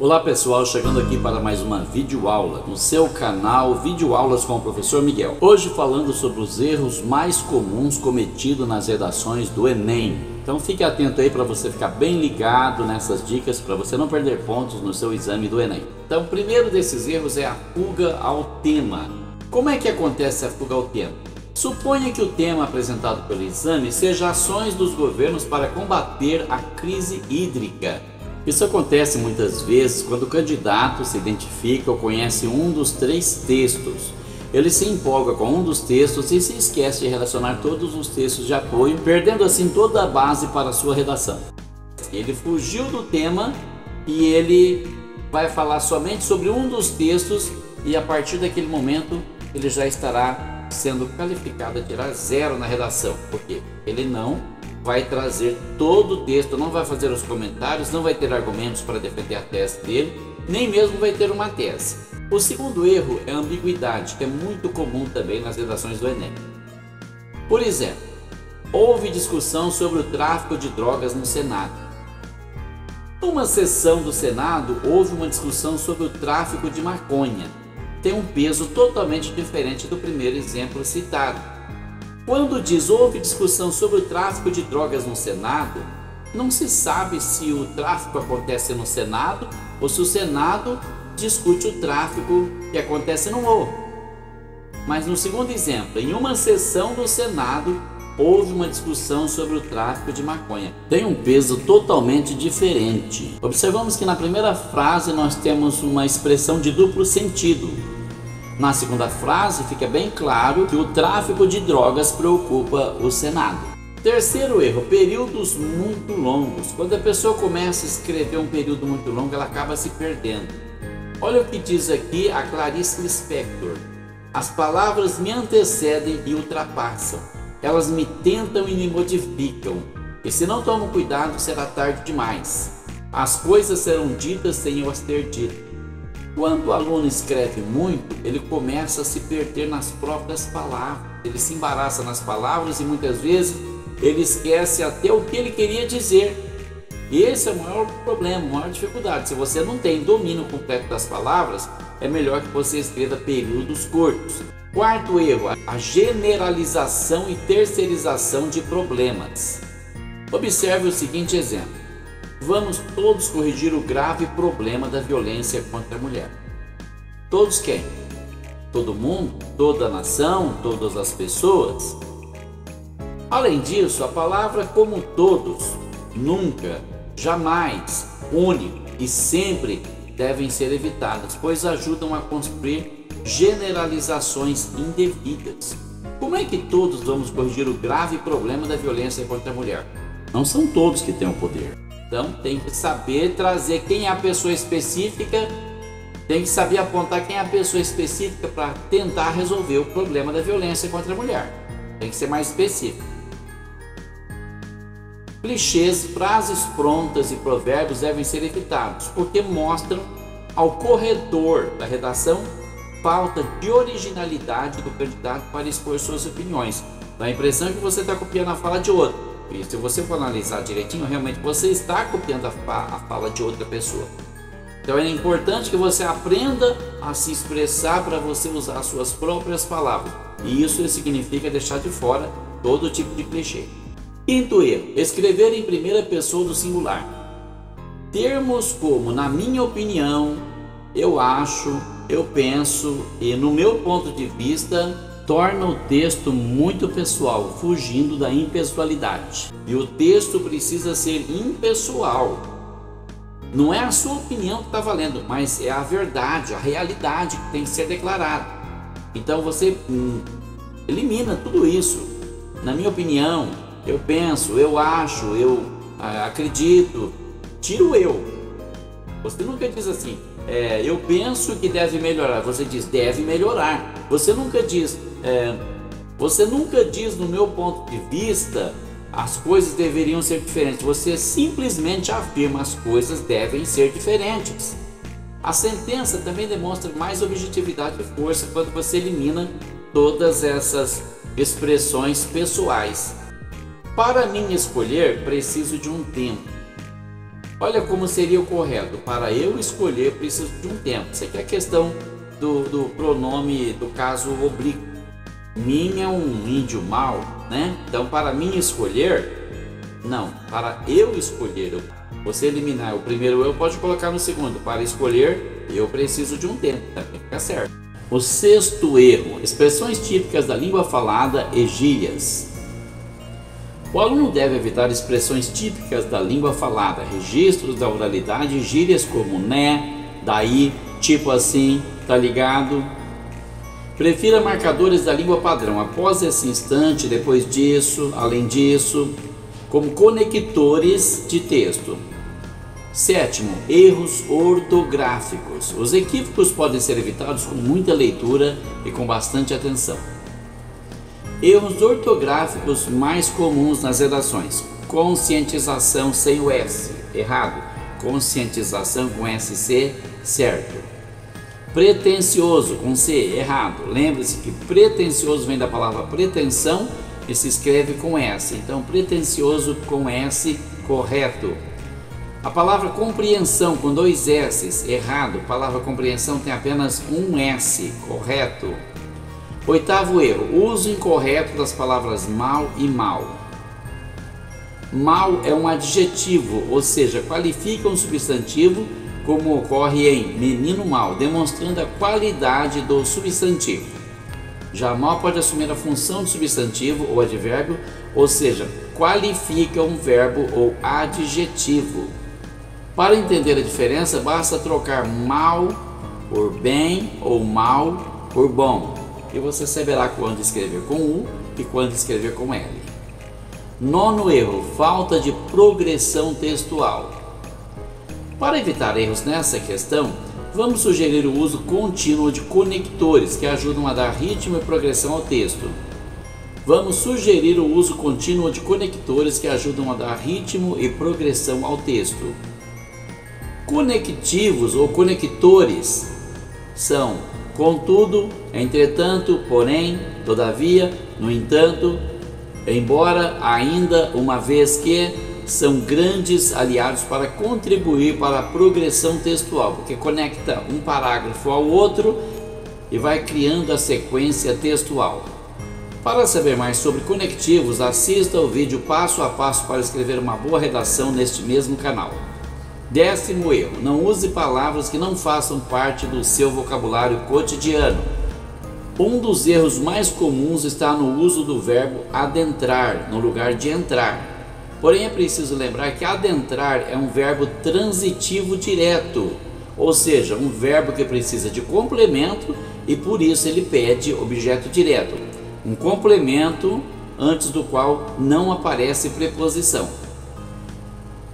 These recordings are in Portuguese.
Olá pessoal, chegando aqui para mais uma videoaula no seu canal Videoaulas com o Professor Miguel. Hoje falando sobre os erros mais comuns cometidos nas redações do Enem. Então fique atento aí para você ficar bem ligado nessas dicas para você não perder pontos no seu exame do Enem. Então o primeiro desses erros é a fuga ao tema. Como é que acontece a fuga ao tema? Suponha que o tema apresentado pelo exame seja ações dos governos para combater a crise hídrica. Isso acontece muitas vezes quando o candidato se identifica ou conhece um dos três textos. Ele se empolga com um dos textos e se esquece de relacionar todos os textos de apoio, perdendo assim toda a base para a sua redação. Ele fugiu do tema e ele vai falar somente sobre um dos textos e a partir daquele momento ele já estará sendo qualificado a tirar 0 na redação, porque ele não vai trazer todo o texto, não vai fazer os comentários, não vai ter argumentos para defender a tese dele, nem mesmo vai ter uma tese. O segundo erro é a ambiguidade, que é muito comum também nas redações do Enem. Por exemplo, houve discussão sobre o tráfico de drogas no Senado. Numa sessão do Senado, houve uma discussão sobre o tráfico de maconha. Tem um peso totalmente diferente do primeiro exemplo citado. Quando diz houve discussão sobre o tráfico de drogas no Senado, não se sabe se o tráfico acontece no Senado ou se o Senado discute o tráfico que acontece no morro. Mas no segundo exemplo, em uma sessão do Senado, houve uma discussão sobre o tráfico de maconha. Tem um peso totalmente diferente. Observamos que na primeira frase nós temos uma expressão de duplo sentido. Na segunda frase fica bem claro que o tráfico de drogas preocupa o Senado. Terceiro erro, períodos muito longos. Quando a pessoa começa a escrever um período muito longo, ela acaba se perdendo. Olha o que diz aqui a Clarice Lispector. As palavras me antecedem e ultrapassam. Elas me tentam e me modificam. E se não tomo cuidado, será tarde demais. As coisas serão ditas sem eu as ter dito. Quando o aluno escreve muito, ele começa a se perder nas próprias palavras. Ele se embaraça nas palavras e muitas vezes ele esquece até o que ele queria dizer. E esse é o maior problema, a maior dificuldade. Se você não tem domínio completo das palavras, é melhor que você escreva períodos curtos. Quarto erro, a generalização e terceirização de problemas. Observe o seguinte exemplo. Vamos todos corrigir o grave problema da violência contra a mulher. Todos quem? Todo mundo? Toda a nação? Todas as pessoas? Além disso, a palavra como todos, nunca, jamais, único e sempre devem ser evitadas, pois ajudam a construir generalizações indevidas. Como é que todos vamos corrigir o grave problema da violência contra a mulher? Não são todos que têm o poder. Então tem que saber trazer quem é a pessoa específica, tem que saber apontar quem é a pessoa específica para tentar resolver o problema da violência contra a mulher. Tem que ser mais específico. Clichês, frases prontas e provérbios devem ser evitados, porque mostram ao corretor da redação falta de originalidade do candidato para expor suas opiniões. Dá a impressão que você está copiando a fala de outro. E se você for analisar direitinho, realmente você está copiando a fala de outra pessoa. Então é importante que você aprenda a se expressar para você usar as suas próprias palavras. E isso significa deixar de fora todo tipo de clichê. Quinto erro, escrever em primeira pessoa do singular. Termos como na minha opinião, eu acho, eu penso e no meu ponto de vista torna o texto muito pessoal, fugindo da impessoalidade. E o texto precisa ser impessoal. Não é a sua opinião que está valendo, mas é a verdade, a realidade que tem que ser declarada. Então você elimina tudo isso. Na minha opinião, eu penso, eu acho, eu acredito. Tira o eu. Você nunca diz assim, eu penso que deve melhorar. Você diz, deve melhorar. Você nunca diz no meu ponto de vista as coisas deveriam ser diferentes. Você simplesmente afirma as coisas devem ser diferentes. A sentença também demonstra mais objetividade e força quando você elimina todas essas expressões pessoais. Para mim escolher, preciso de um tempo. Olha como seria o correto. Para eu escolher, preciso de um tempo. Isso aqui é a questão do pronome do caso oblíquo. Mim é um índio mau, né? Então, para mim escolher, não. Para eu escolher, você eliminar o primeiro eu, pode colocar no segundo. Para escolher, eu preciso de um tempo. Também fica certo. O sexto erro. Expressões típicas da língua falada e gírias. O aluno deve evitar expressões típicas da língua falada, registros da oralidade e gírias como né, daí, tipo assim, tá ligado? Prefira marcadores da língua padrão após esse instante, depois disso, além disso, como conectores de texto. Sétimo, erros ortográficos. Os equívocos podem ser evitados com muita leitura e com bastante atenção. Erros ortográficos mais comuns nas redações. Conscientização sem o S, errado. Conscientização com SC, certo. Pretensioso com C, errado. Lembre-se que pretensioso vem da palavra pretensão e se escreve com S. Então, pretensioso com S, correto. A palavra compreensão com dois S's, errado. A palavra compreensão tem apenas um S, correto. Oitavo erro, uso incorreto das palavras mal e mal. Mal é um adjetivo, ou seja, qualifica um substantivo, como ocorre em menino mal, demonstrando a qualidade do substantivo. Já mal pode assumir a função de substantivo ou advérbio, ou seja, qualifica um verbo ou adjetivo. Para entender a diferença, basta trocar mal por bem ou mal por bom. E você saberá quando escrever com U e quando escrever com L. Nono erro, falta de progressão textual. Para evitar erros nessa questão, vamos sugerir o uso contínuo de conectores que ajudam a dar ritmo e progressão ao texto. Vamos sugerir o uso contínuo de conectores que ajudam a dar ritmo e progressão ao texto. Conectivos ou conectores são contudo, entretanto, porém, todavia, no entanto, embora, ainda, uma vez que, são grandes aliados para contribuir para a progressão textual, porque conecta um parágrafo ao outro e vai criando a sequência textual. Para saber mais sobre conectivos, assista o vídeo passo a passo para escrever uma boa redação neste mesmo canal. Décimo erro, não use palavras que não façam parte do seu vocabulário cotidiano. Um dos erros mais comuns está no uso do verbo adentrar, no lugar de entrar. Porém, é preciso lembrar que adentrar é um verbo transitivo direto, ou seja, um verbo que precisa de complemento e por isso ele pede objeto direto. Um complemento antes do qual não aparece preposição.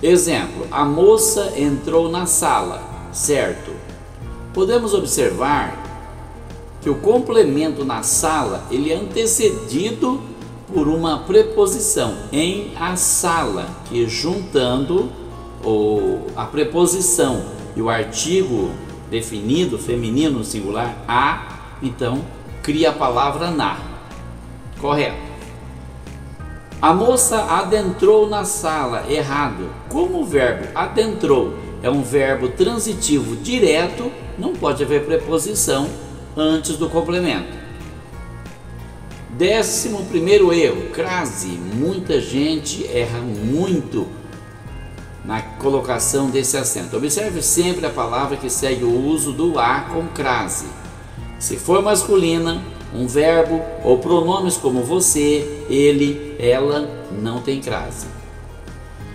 Exemplo, a moça entrou na sala, certo? Podemos observar que o complemento na sala ele é antecedido por uma preposição em a sala, que juntando a preposição e o artigo definido, feminino, singular, a, então cria a palavra na. Correto. A moça adentrou na sala, errado. Como o verbo adentrou é um verbo transitivo direto, não pode haver preposição antes do complemento. 11º erro, crase. Muita gente erra muito na colocação desse acento. Observe sempre a palavra que segue o uso do a com crase. Se for masculina, um verbo ou pronomes como você, ele, ela, não tem crase.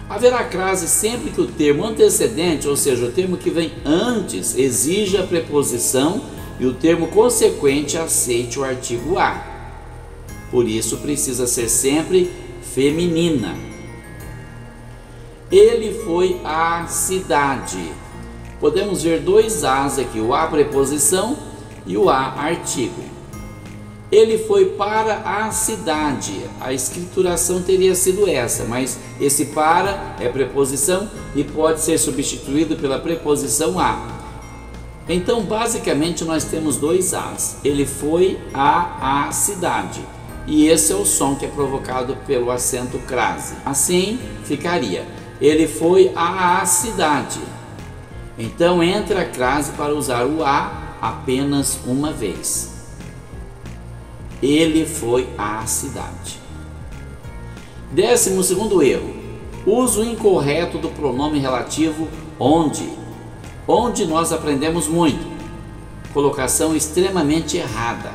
Haverá crase sempre que o termo antecedente, ou seja, o termo que vem antes, exija a preposição e o termo consequente aceite o artigo a. Por isso precisa ser sempre feminina. Ele foi à cidade. Podemos ver dois as aqui, o a preposição e o a artigo. Ele foi para a cidade. A escrituração teria sido essa, mas esse para é preposição e pode ser substituído pela preposição a. Então, basicamente, nós temos dois as. Ele foi à cidade. E esse é o som que é provocado pelo acento crase. Assim, ficaria: Ele foi à cidade. Então entra a crase para usar o a apenas uma vez. Ele foi à cidade. 12º erro: uso incorreto do pronome relativo onde. Onde nós aprendemos muito. Colocação extremamente errada.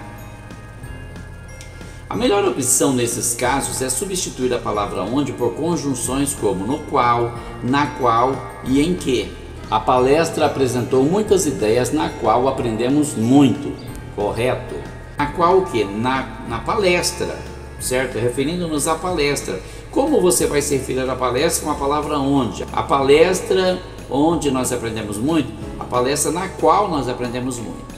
A melhor opção nesses casos é substituir a palavra onde por conjunções como no qual, na qual e em que. A palestra apresentou muitas ideias na qual aprendemos muito. Correto? Na qual o quê? Na palestra, certo? Referindo-nos à palestra. Como você vai se referir à palestra com a palavra onde? A palestra onde nós aprendemos muito, a palestra na qual nós aprendemos muito.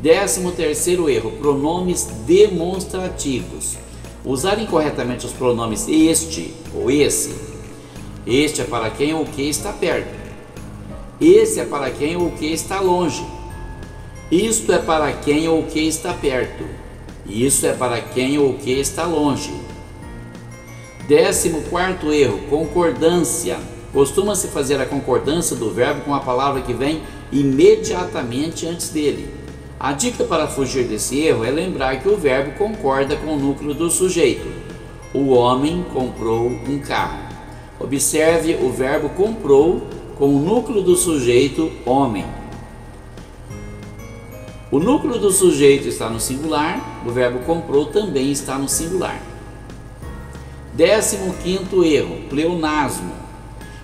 13º erro: pronomes demonstrativos. Usar incorretamente os pronomes este ou esse. Este é para quem ou que está perto. Esse é para quem ou que está longe. Isto é para quem ou que está perto. Isso é para quem ou que está longe. 14º erro: concordância. Costuma-se fazer a concordância do verbo com a palavra que vem imediatamente antes dele. A dica para fugir desse erro é lembrar que o verbo concorda com o núcleo do sujeito. O homem comprou um carro. Observe o verbo comprou com o núcleo do sujeito homem. O núcleo do sujeito está no singular, o verbo comprou também está no singular. 15º erro: pleonasmo.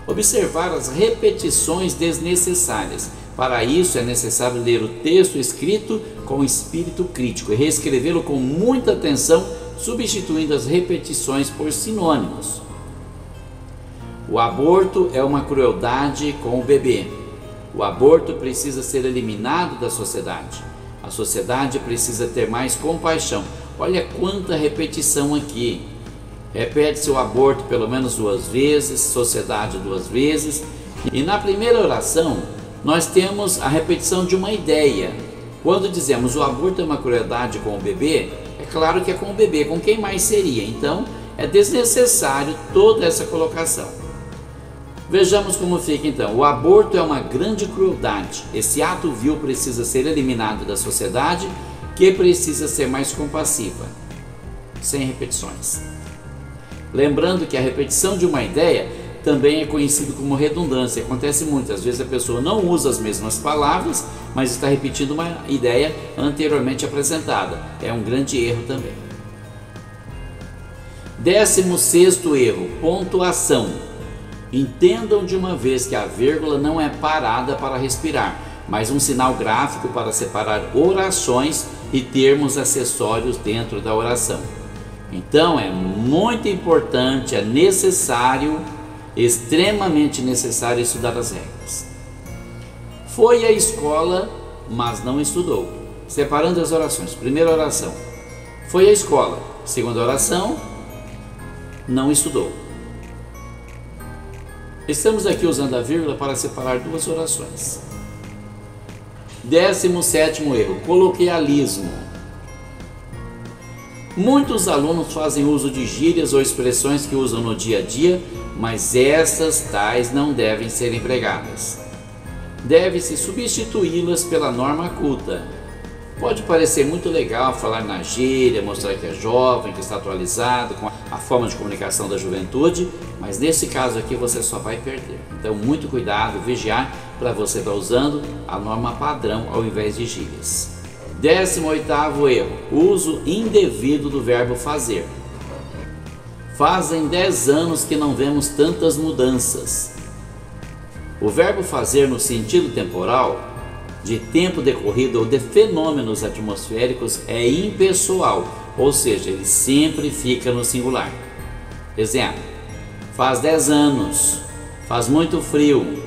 Observar as repetições desnecessárias. Para isso é necessário ler o texto escrito com espírito crítico e reescrevê-lo com muita atenção, substituindo as repetições por sinônimos. O aborto é uma crueldade com o bebê. O aborto precisa ser eliminado da sociedade. A sociedade precisa ter mais compaixão. Olha quanta repetição aqui. Repete-se o aborto pelo menos 2 vezes, sociedade 2 vezes. E na primeira oração, nós temos a repetição de uma ideia. Quando dizemos o aborto é uma crueldade com o bebê, é claro que é com o bebê, com quem mais seria? Então, é desnecessário toda essa colocação. Vejamos como fica então. O aborto é uma grande crueldade. Esse ato vil precisa ser eliminado da sociedade, que precisa ser mais compassiva. Sem repetições. Lembrando que a repetição de uma ideia também é conhecido como redundância. Acontece muito, às vezes a pessoa não usa as mesmas palavras, mas está repetindo uma ideia anteriormente apresentada. É um grande erro também. 16º erro: pontuação. Entendam de uma vez que a vírgula não é parada para respirar, mas um sinal gráfico para separar orações e termos acessórios dentro da oração. Então é muito importante, é necessário, extremamente necessário estudar as regras. Foi à escola, mas não estudou. Separando as orações. Primeira oração: foi à escola. Segunda oração: não estudou. Estamos aqui usando a vírgula para separar 2 orações. 17º erro: coloquialismo. Muitos alunos fazem uso de gírias ou expressões que usam no dia a dia, mas essas tais não devem ser empregadas. Deve-se substituí-las pela norma culta. Pode parecer muito legal falar na gíria, mostrar que é jovem, que está atualizado com a forma de comunicação da juventude, mas nesse caso aqui você só vai perder. Então muito cuidado, vigiar para você estar usando a norma padrão ao invés de gírias. 18º erro: uso indevido do verbo fazer. Fazem 10 anos que não vemos tantas mudanças. O verbo fazer no sentido temporal, de tempo decorrido ou de fenômenos atmosféricos, é impessoal, ou seja, ele sempre fica no singular. Exemplo: faz 10 anos, faz muito frio.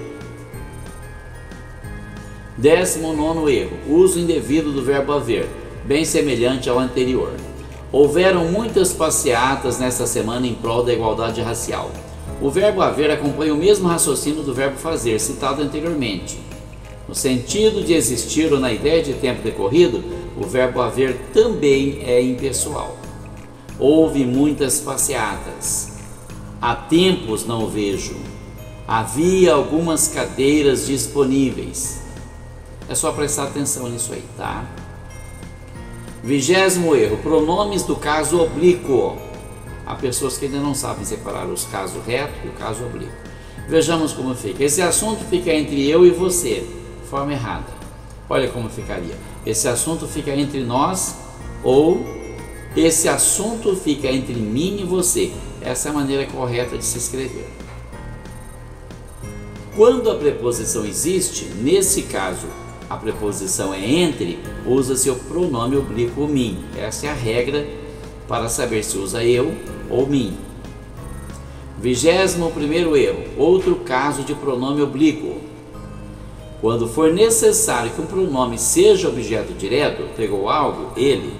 19º erro: uso indevido do verbo haver, bem semelhante ao anterior. Houveram muitas passeatas nesta semana em prol da igualdade racial. O verbo haver acompanha o mesmo raciocínio do verbo fazer, citado anteriormente. No sentido de existir ou na ideia de tempo decorrido, o verbo haver também é impessoal. Houve muitas passeatas. Há tempos não o vejo. Havia algumas cadeiras disponíveis. É só prestar atenção nisso aí, tá? 20º erro, pronomes do caso oblíquo. Há pessoas que ainda não sabem separar os casos reto e o caso oblíquo. Vejamos como fica. Esse assunto fica entre eu e você. Forma errada. Olha como ficaria. Esse assunto fica entre nós, ou esse assunto fica entre mim e você. Essa é a maneira correta de se escrever. Quando a preposição existe, nesse caso a preposição é entre, usa-se o pronome oblíquo mim. Essa é a regra para saber se usa eu ou mim. 21º erro, outro caso de pronome oblíquo. Quando for necessário que um pronome seja objeto direto, pegou algo, ele,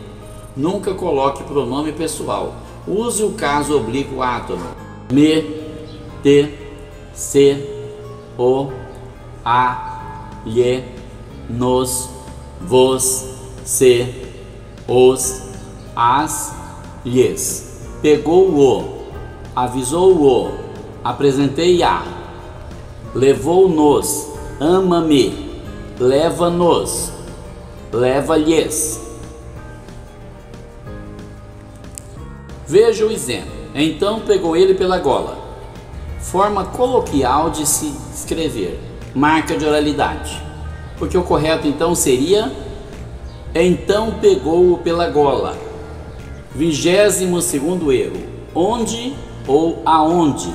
nunca coloque pronome pessoal. Use o caso oblíquo átono. Me, te, se, o, a, lhe, nos, vos, se, os, as, lhes. Pegou o, avisou o, apresentei a, levou-nos, ama-me, leva-nos, leva-lhes. Veja o exemplo. Então pegou ele pela gola. Forma coloquial de se escrever. Marca de oralidade. Porque o correto então seria: então pegou-o pela gola. 22º erro. Onde ou aonde.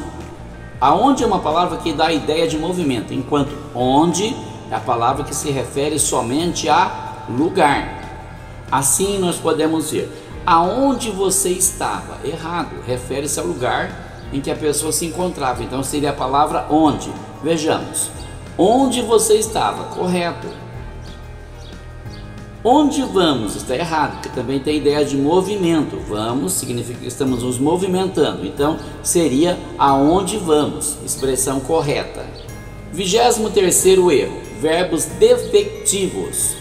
Aonde é uma palavra que dá a ideia de movimento, enquanto onde é a palavra que se refere somente a lugar. Assim nós podemos ver: aonde você estava? Errado, refere-se ao lugar em que a pessoa se encontrava. Então seria a palavra onde. Vejamos: onde você estava? Correto. Onde vamos? Está errado, porque também tem ideia de movimento. Vamos significa que estamos nos movimentando. Então seria aonde vamos, expressão correta. 23º erro, verbos defectivos.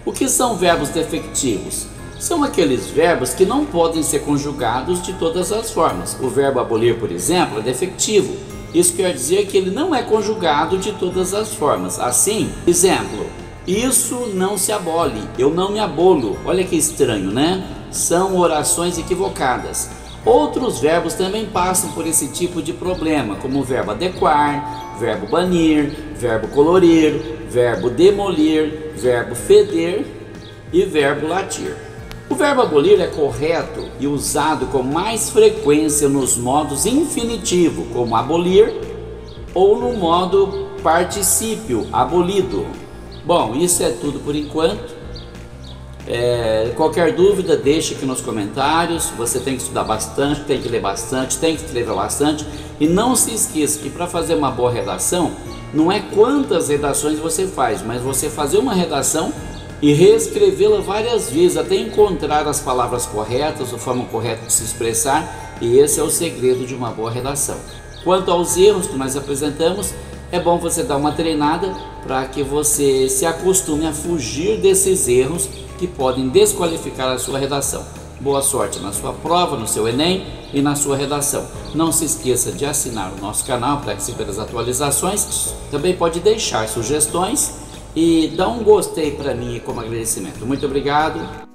O que são verbos defectivos? São aqueles verbos que não podem ser conjugados de todas as formas. O verbo abolir, por exemplo, é defectivo. Isso quer dizer que ele não é conjugado de todas as formas. Assim, exemplo: isso não se abole, eu não me abolo. Olha que estranho, né? São orações equivocadas. Outros verbos também passam por esse tipo de problema, como o verbo adequar, verbo banir, verbo colorir, verbo demolir, verbo feder e verbo latir. O verbo abolir é correto e usado com mais frequência nos modos infinitivo, como abolir, ou no modo particípio, abolido. Bom, isso é tudo por enquanto. Qualquer dúvida, deixe aqui nos comentários. Você tem que estudar bastante, tem que ler bastante, tem que escrever bastante. E não se esqueça que para fazer uma boa redação, não é quantas redações você faz, mas você fazer uma redação e reescrevê-la várias vezes, até encontrar as palavras corretas, a forma correta de se expressar. E esse é o segredo de uma boa redação. Quanto aos erros que nós apresentamos, é bom você dar uma treinada para que você se acostume a fugir desses erros que podem desqualificar a sua redação. Boa sorte na sua prova, no seu Enem e na sua redação. Não se esqueça de assinar o nosso canal para receber as atualizações. Também pode deixar sugestões e dar um gostei para mim como agradecimento. Muito obrigado.